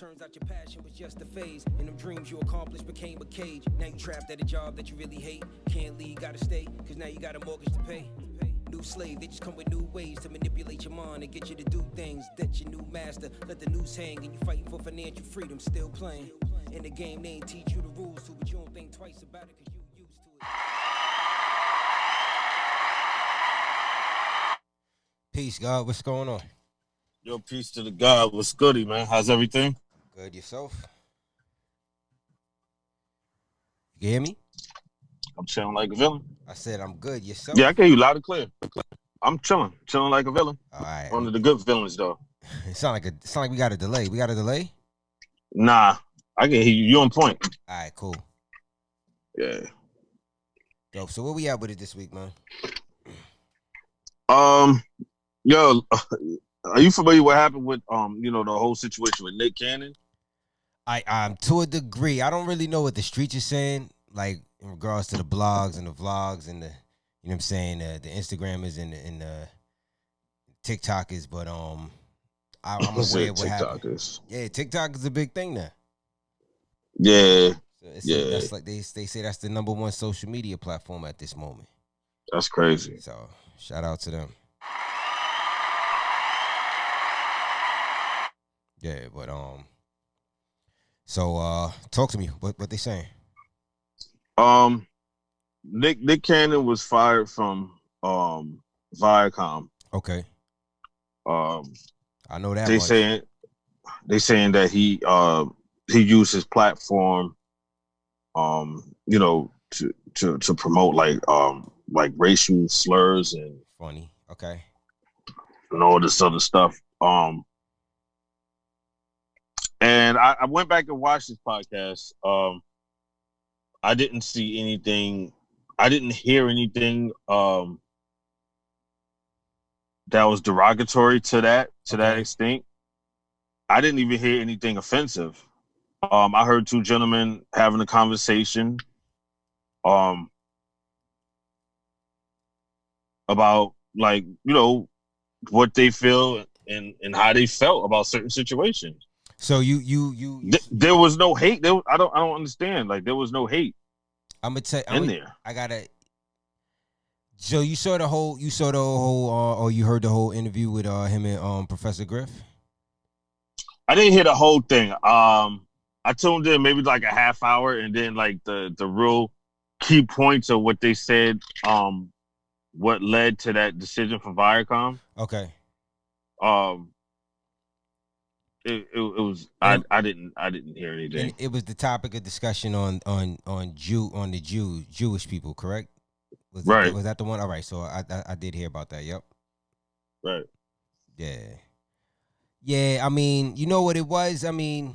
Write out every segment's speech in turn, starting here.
Turns out your passion was just a phase, and them dreams you accomplished became a cage. Now you trapped at a job that you really hate. Can't leave, gotta stay, cause now you got a mortgage to pay. New slave, they just come with new ways to manipulate your mind and get you to do things that your new master. Let the noose hang and you fighting for financial freedom, still playing. In the game, they ain't teach you the rules to, but you don't think twice about it cause you used to it. Peace, God. What's going on? Yo, peace to the God. What's goody, man? How's everything? Good. Yourself? You hear me? I'm chilling like a villain. I said I'm good. Yourself? Yeah, I can hear you loud and clear. I'm chilling like a villain. All right. One of the good villains, though. It sound like we got a delay. We got a delay? Nah, I can hear you. You on point. All right, cool. Yeah. Dope. So where we at with it this week, man? Yo, are you familiar what happened with the whole situation with Nick Cannon? I'm to a degree. I don't really know what the streets are saying, like in regards to the blogs and the vlogs and the, you know what I'm saying, the Instagrammers and the TikTokers, but I'm aware of what happened. Yeah, TikTok is a big thing now. Yeah. So that's like they say that's the number one social media platform at this moment. That's crazy. So shout out to them. Yeah, but so talk to me. What they saying? Nick Cannon was fired from Viacom. Okay. I know that they saying that he used his platform to promote like racial slurs and funny. Okay. And all this other stuff. And I went back and watched this podcast. I didn't see anything. I didn't hear anything that was derogatory to that extent. I didn't even hear anything offensive. I heard two gentlemen having a conversation about what they feel and how they felt about certain situations. So you there was no hate. I don't understand. Like there was no hate. I'm gonna tell there. I gotta. So you saw the whole, or you heard the whole interview with him and Professor Griff? I didn't hear the whole thing. I tuned in maybe like a half hour, and then like the real key points of what they said. What led to that decision for Viacom? Okay. It was I didn't hear anything. And it was the topic of discussion on the Jewish people, correct? Was that the one? All right, so I did hear about that. Yep. Right. Yeah. I mean, you know what it was? I mean,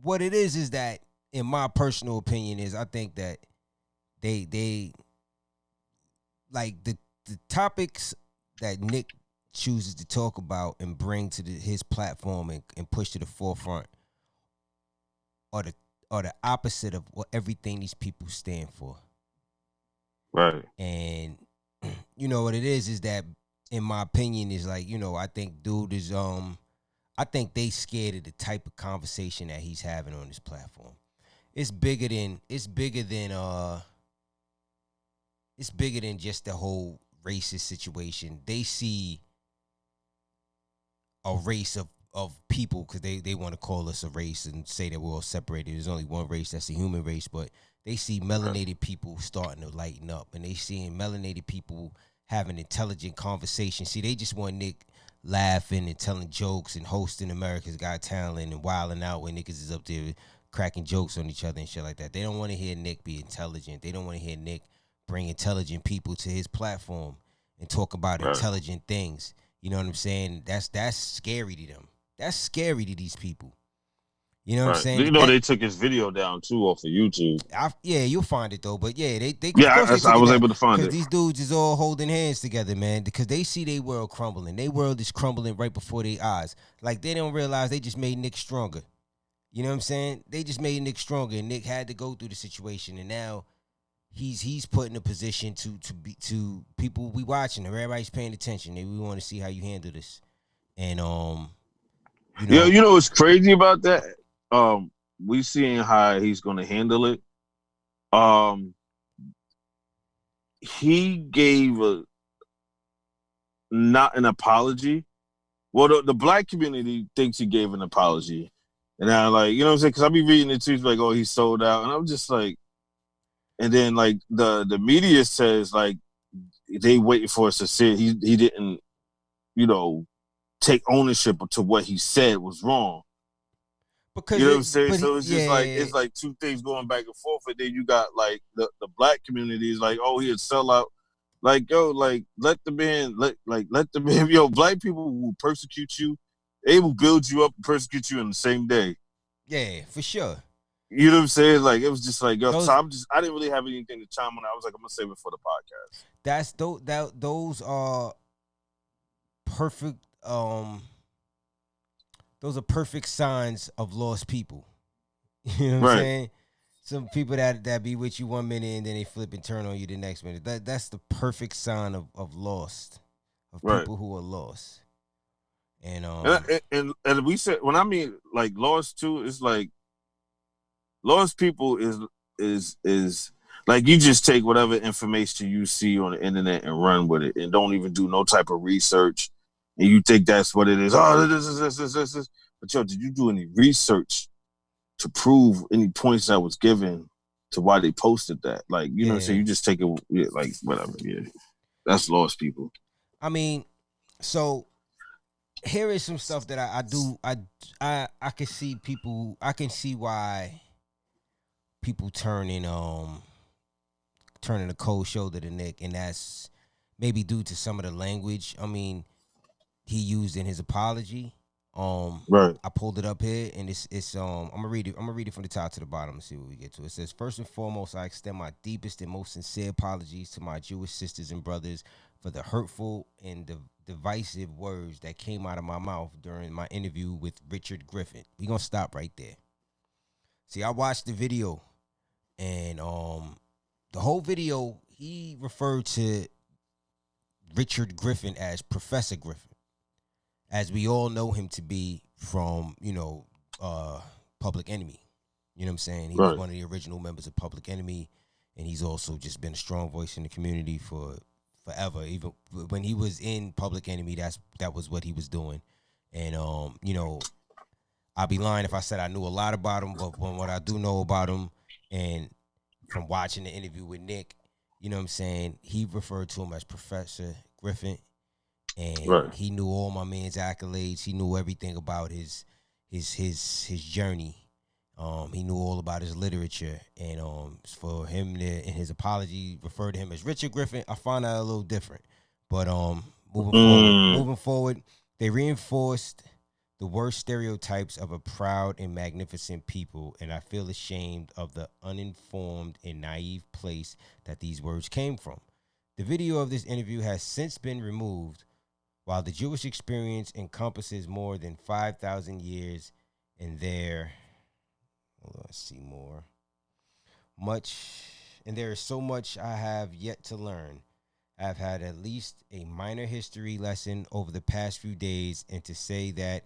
what it is that, in my personal opinion, is I think that they like the topics that Nick chooses to talk about and bring to his platform and push to the forefront are the opposite of what everything these people stand for. Right. And you know what it is that, in my opinion, is like, I think dude is I think they scared of the type of conversation that he's having on this platform. It's bigger than just the whole racist situation. They see a race of people, because they want to call us a race and say that we're all separated. There's only one race, that's the human race, but they see melanated people starting to lighten up, and they seeing melanated people having intelligent conversations. See, they just want Nick laughing and telling jokes and hosting America's Got Talent and wilding out when niggas is up there cracking jokes on each other and shit like that. They don't want to hear Nick be intelligent. They don't want to hear Nick bring intelligent people to his platform and talk about intelligent things. You know what I'm saying? That's scary to them. That's scary to these people. You know what I'm saying? They took his video down too off of YouTube. Yeah, you'll find it though. But yeah, they I was able to find it. Because these dudes is all holding hands together, man. Because they see their world crumbling. Their world is crumbling right before their eyes. Like, they don't realize they just made Nick stronger. You know what I'm saying? They just made Nick stronger, and Nick had to go through the situation, and now he's put in a position to people we watching. Everybody's paying attention. We want to see how you handle this. And Yeah, you know what's crazy about that? We seeing how he's gonna handle it. Um, he gave a not an apology. Well, the black community thinks he gave an apology, and I like, you know what I'm saying? Because I be reading the tweets like, oh, he sold out, and I'm just like, and then like the media says like they waiting for us to say he didn't, you know, take ownership to what he said was wrong. Because You know what I'm saying? So it's just like yeah, it's like two things going back and forth, and then you got like the black community is like, oh, he a sellout. Like, yo, like let the man let the man, yo, black people will persecute you. They will build you up and persecute you in the same day. yeah, for sure. You know what I'm saying? Like it was just like, yo, so Those I didn't really have anything to chime on. I was like, I'm gonna save it for the podcast. those are perfect. Those are perfect signs of lost people. You know what I'm Right. saying? Some people that be with you 1 minute and then they flip and turn on you the next minute. That's the perfect sign of lost, of Right. people who are lost. And And we said when I mean like lost too, it's like lost people is like you just take whatever information you see on the internet and run with it and don't even do no type of research and you think that's what it is. Oh, this. But yo, did you do any research to prove any points that was given to why they posted that? Like, you know what I'm saying? You just take it like whatever, yeah. That's lost people. I mean, so here is some stuff that I can see people. I can see why people turning a cold shoulder to Nick, and that's maybe due to some of the language. I mean, he used in his apology. Right. I pulled it up here, and it's I'm gonna read it. I'm gonna read it from the top to the bottom and see what we get to. It says, first and foremost, I extend my deepest and most sincere apologies to my Jewish sisters and brothers for the hurtful and divisive words that came out of my mouth during my interview with Richard Griffin. We gonna stop right there. See, I watched the video, and the whole video he referred to Richard Griffin as Professor Griffin, as we all know him to be from, Public Enemy. You know what I'm saying? He was one of the original members of Public Enemy, and he's also just been a strong voice in the community for forever. Even when he was in Public Enemy, that was what he was doing. And I'd be lying if I said I knew a lot about him, but from what I do know about him, and from watching the interview with Nick, you know what I'm saying, he referred to him as Professor Griffin. And he knew all my man's accolades. He knew everything about his journey. He knew all about his literature. And for him to, in his apology, refer to him as Richard Griffin, I find that a little different. But moving forward, they reinforced the worst stereotypes of a proud and magnificent people, and I feel ashamed of the uninformed and naive place that these words came from. The video of this interview has since been removed. While the Jewish experience encompasses more than 5,000 years, and there is so much I have yet to learn. I've had at least a minor history lesson over the past few days, and to say that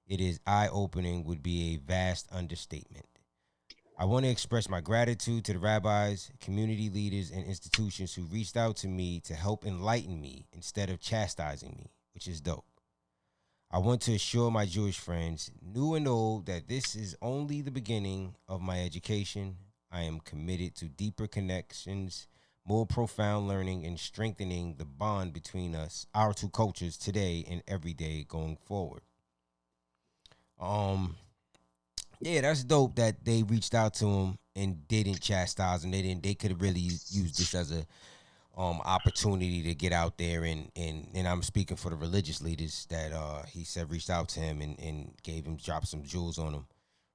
it is eye-opening would be a vast understatement. I want to express my gratitude to the rabbis, community leaders, and institutions who reached out to me to help enlighten me instead of chastising me, which is dope. I want to assure my Jewish friends, new and old, that this is only the beginning of my education. I am committed to deeper connections, more profound learning, and strengthening the bond between us, our two cultures, today and every day going forward. Yeah, that's dope that they reached out to him and didn't chastise him. They could have really used this as a opportunity to get out there and I'm speaking for the religious leaders that he said reached out to him and dropped some jewels on him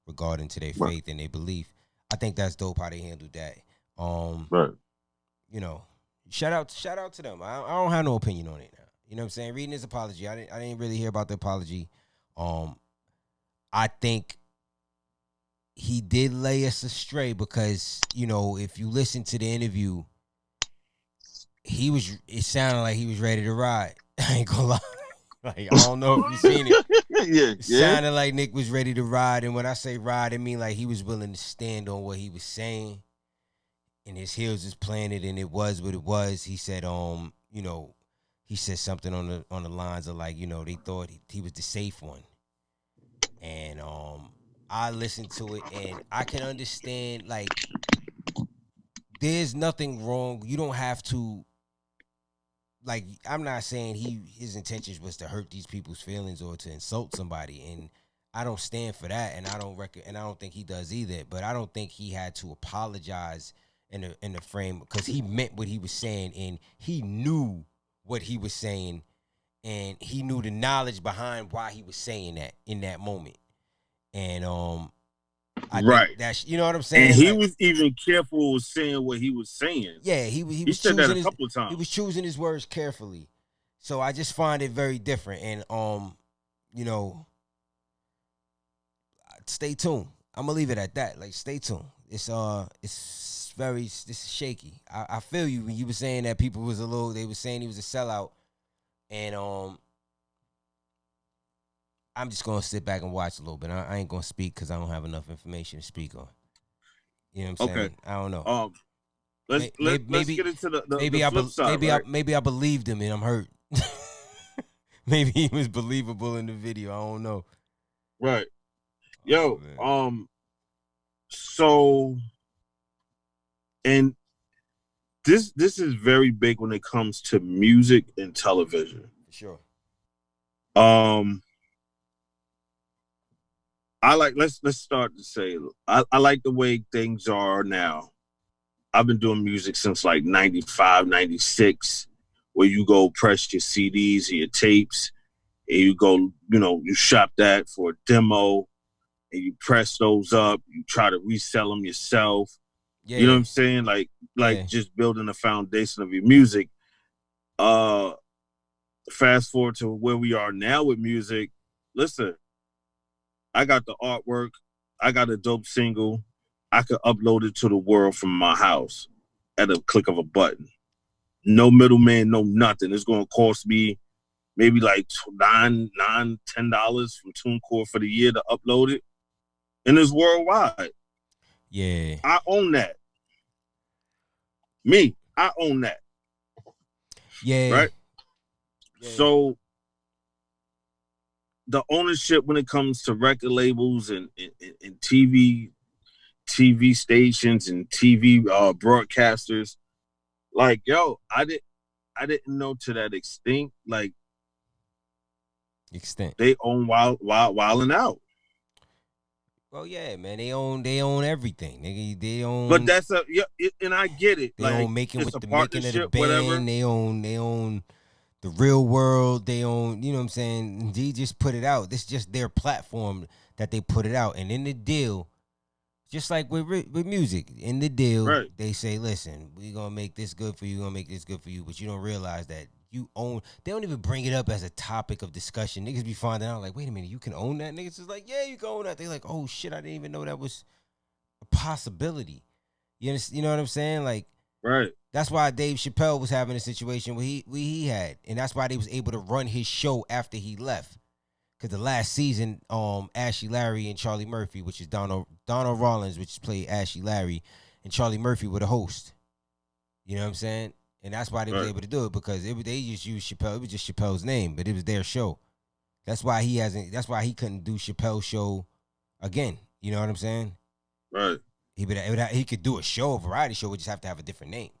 regarding to their faith and their belief. I think that's dope how they handled that. Shout out to them. I don't have no opinion on it now. You know what I'm saying? Reading his apology, I didn't really hear about the apology. I think he did lay us astray because, if you listen to the interview, it sounded like he was ready to ride. I ain't gonna lie. Like, I don't know if you seen it. Yeah, It yeah. sounded like Nick was ready to ride, and when I say ride, I mean like he was willing to stand on what he was saying, and his heels was planted, and it was what it was. He said, you know, he said something on the lines of like, you know, they thought he was the safe one, and I listened to it, and I can understand like there's nothing wrong. You don't have to like. I'm not saying his intentions was to hurt these people's feelings or to insult somebody, and I don't stand for that, and I don't think he does either. But I don't think he had to apologize in the frame because he meant what he was saying, and he knew what he was saying, and he knew the knowledge behind why he was saying that in that moment, and I think Right. that's you know what I'm And saying, he like. was even careful with saying what he was saying. Yeah, He said that a couple of he times. was choosing his words carefully. So I just find it very different. And you know, stay tuned. I'm gonna leave it at that. Like, stay tuned. It's very this is shaky. I feel you when you were saying that people was they were saying he was a sellout, and I'm just gonna sit back and watch a little bit. I ain't gonna speak because I don't have enough information to speak on. You know what I'm Okay. saying? I don't know. Let's get into the flip side. Right? Maybe I believed him and I'm hurt. Maybe he was believable in the video. I don't know. Right. Oh, Yo, man. so and this is very big when it comes to music and television. For sure. Um I like let's start to say I like the way things are now. I've been doing music since like 95, 96, where you go press your CDs or your tapes and you go, you shop that for a demo and you press those up, you try to resell them yourself. Yeah. You know what I'm saying? Like Yeah. just building a foundation of your music. Fast forward to where we are now with music. Listen, I got the artwork, I got a dope single. I could upload it to the world from my house at a click of a button. No middleman, no nothing. It's gonna cost me maybe like $10 from TuneCore for the year to upload it. And it's worldwide. Yeah. I own that. Me, I own that. Yeah. Right? Yeah. So the ownership when it comes to record labels and TV stations and TV broadcasters, like, yo, I didn't know to that extent. Like, they own Wild and Out. Well, yeah, man. They own everything. They own. But and I get it. They like, own making it's with a the making of the partnership, band. whatever. They own the real world. They own. You know what I'm saying? They just put it out. This is just their platform that they put it out. And in the deal, just like with music, in the deal, Right. they say, listen, we're gonna make this good for you, we're gonna make this good for you, but you don't realize that you own. They don't even bring it up as a topic of discussion. Niggas be finding out like, wait a minute, you can own that. Niggas is like, yeah, you can own that. They like, oh shit, I didn't even know that was a possibility. You know what I'm saying? Like, Right. that's why Dave Chappelle was having a situation where he had, and that's why they was able to run his show after he left. Cause the last season, Ashley Larry and Charlie Murphy, which is Donald Rollins, which played Ashley Larry, and Charlie Murphy were the host. You know what I'm saying? And that's why they was able to do it because they just used Chappelle. It was just Chappelle's name, but it was their show. That's why he hasn't. That's why he couldn't do Chappelle's show again. You know what I'm saying? Right. He could do a show, a variety show. We just have to have a different name.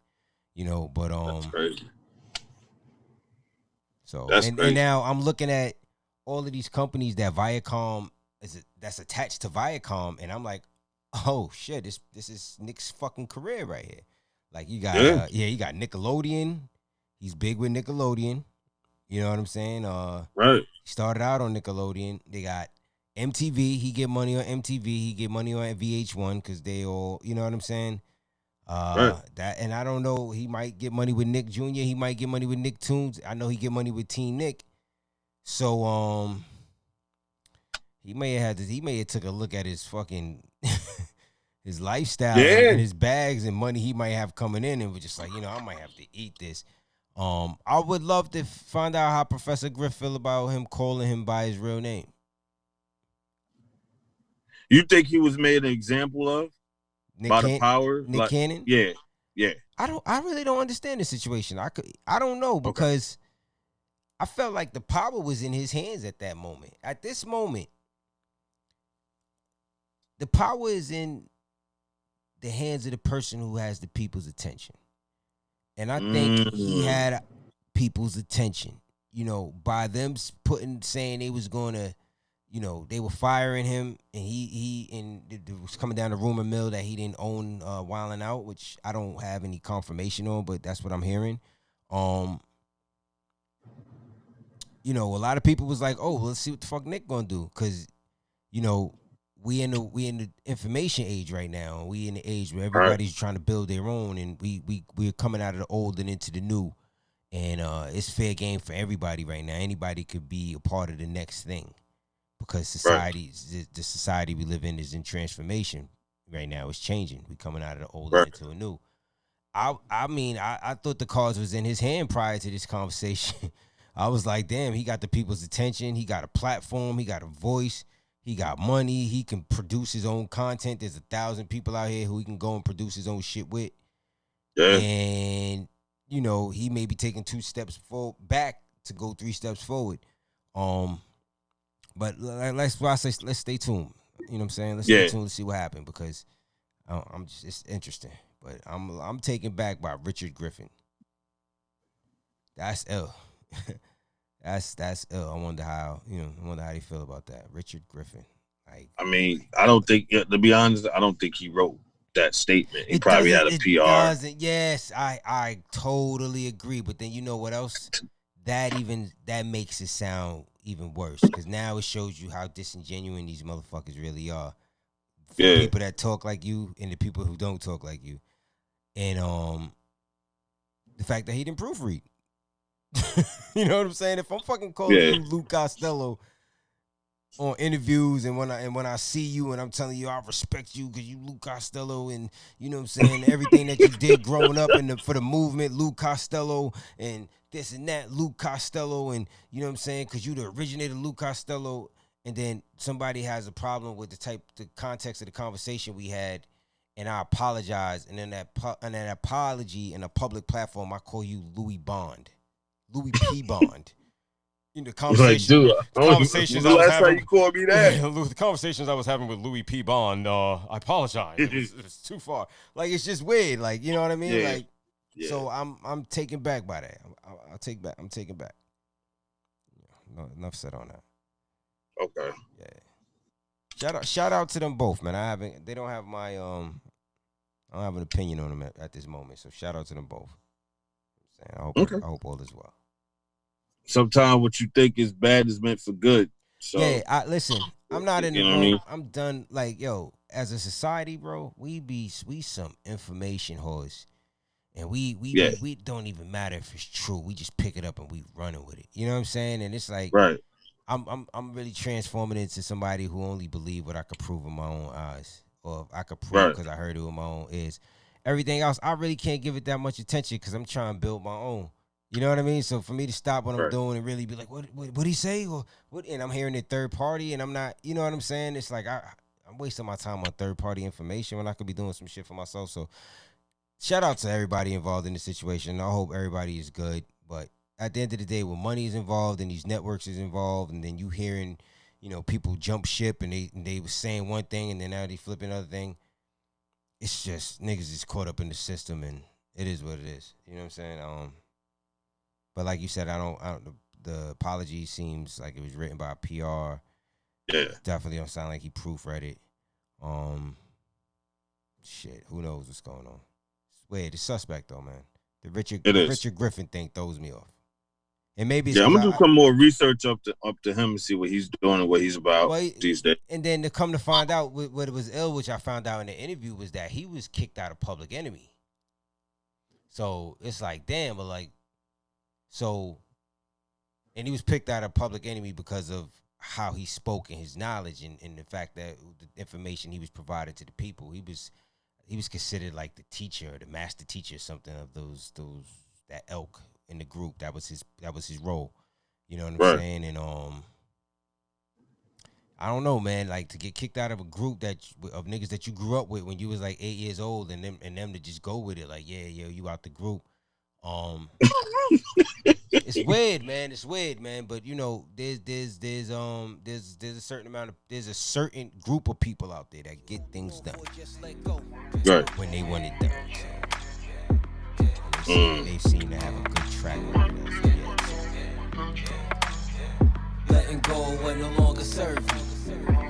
You know, but That's crazy. So That's crazy. And now I'm looking at all of these companies that Viacom that's attached to Viacom, and I'm like, oh shit, this is Nick's fucking career right here. Like you got you got Nickelodeon. He's big with Nickelodeon. You know what I'm saying? Right. He started out on Nickelodeon. They got MTV. He get money on MTV. He get money on VH1 because they all, you know what I'm saying? Right. That, and I don't know. He might get money with Nick Jr. He might get money with Nick Tunes. I know he get money with Teen Nick. So he may have took a look at his fucking his lifestyle and his bags and money he might have coming in and was just like, I might have to eat this. I would love to find out how Professor Griff feel about him calling him by his real name. You think he was made an example of by the power? Nick Like, Cannon? yeah, yeah. I really don't understand the situation. I don't know Okay. because I felt like the power was in his hands at that moment. At this moment, the power is in the hands of the person who has the people's attention. And I think he had people's attention, by them saying they was going to, they were firing him, and it was coming down the rumor mill that he didn't own Wildin' Out, which I don't have any confirmation on, but that's what I'm hearing. A lot of people was like, oh, let's see what the fuck Nick gonna do, because we in the information age right now. We in the age where everybody's trying to build their own, and we're coming out of the old and into the new, and it's fair game for everybody right now. Anybody could be a part of the next thing, because the society we live in is in transformation right now. It's changing. We coming out of the old and into a new. I mean, I thought the cards was in his hand prior to this conversation. I was like, damn, he got the people's attention. He got a platform. He got a voice. He got money. He can produce his own content. There's 1,000 people out here who he can go and produce his own shit with. Yeah. And, he may be taking 2 steps back to go 3 steps forward. But let's stay tuned. You know what I'm saying? Let's stay tuned to see what happened, because it's interesting. But I'm taken back by Richard Griffin. That's ill. That's ill. I wonder how they feel about that. Richard Griffin. Like, I mean, I don't think, to be honest, I don't think he wrote that statement. He probably had a PR. Yes, I totally agree. But then you know what else? That makes it sound even worse, because now it shows you how disingenuous these motherfuckers really are. The people that talk like you and the people who don't talk like you. And the fact that he didn't proofread. You know what I'm saying? If I'm fucking calling you Luke Costello on interviews, and when I see you and I'm telling you I respect you because you Luke Costello, and you know what I'm saying, everything that you did growing up for the movement, Luke Costello, and this and that, Luke Costello, and you know what I'm saying, because you the originator Luke Costello, and then somebody has a problem with the context of the conversation we had, and I apologize, and then that apology in a public platform, I call you Louis P. Bond. The conversation, like, dude, conversations I was last having. time you called me that? The conversations I was having with Louis P. Bond. I apologize. It's too far. Like, it's just weird. Like, you know what I mean? Yeah. Like, so I'm taken back by that. I'm taken back. No, enough said on that. Okay. Yeah. Shout out to them both, man. They don't have my I don't have an opinion on them at this moment. So shout out to them both. I hope all is well. Sometimes what you think is bad is meant for good. So listen. I'm not in the room. I mean? I'm done. Like, yo, as a society, bro, we some information whores, and we don't even matter if it's true. We just pick it up and we running with it. You know what I'm saying? And it's like, right. I'm really transforming into somebody who only believe what I could prove with my own eyes, or I could prove because I heard it with my own ears. Everything else, I really can't give it that much attention because I'm trying to build my own. You know what I mean? So for me to stop what I'm doing and really be like, what he say? Or what? And I'm hearing it third party, and I'm not. You know what I'm saying? It's like I'm wasting my time on third party information when I could be doing some shit for myself. So shout out to everybody involved in the situation. I hope everybody is good. But at the end of the day, when money is involved and these networks is involved, and then you hearing, people jump ship and they was saying one thing and then now they flipping another thing. It's just niggas is caught up in the system, and it is what it is. You know what I'm saying? But like you said, I don't. The apology seems like it was written by a PR. Yeah, definitely don't sound like he proofread it. Shit, who knows what's going on? Wait, the suspect though, man. The Richard Griffin thing throws me off. And maybe it's I'm gonna do some more research up to him and see what he's doing and what he's about these days. And then to come to find out what it was ill, which I found out in the interview, was that he was kicked out of Public Enemy. So it's like, damn, but like, and he was picked out of Public Enemy because of how he spoke and his knowledge and the fact that the information he was providing to the people, he was considered like the teacher, the master teacher, something of that ilk in the group. That was his role. You know what I'm saying? And I don't know, man. Like to get kicked out of a group of niggas that you grew up with when you was like 8 years old, and them to just go with it, like, yeah, yo, you out the group. It's weird, man. It's weird, man. But you know, there's a certain group of people out there that get things done Right. when they want it done. So they seem to have a good track record. So, yeah. Letting go when no longer serve you.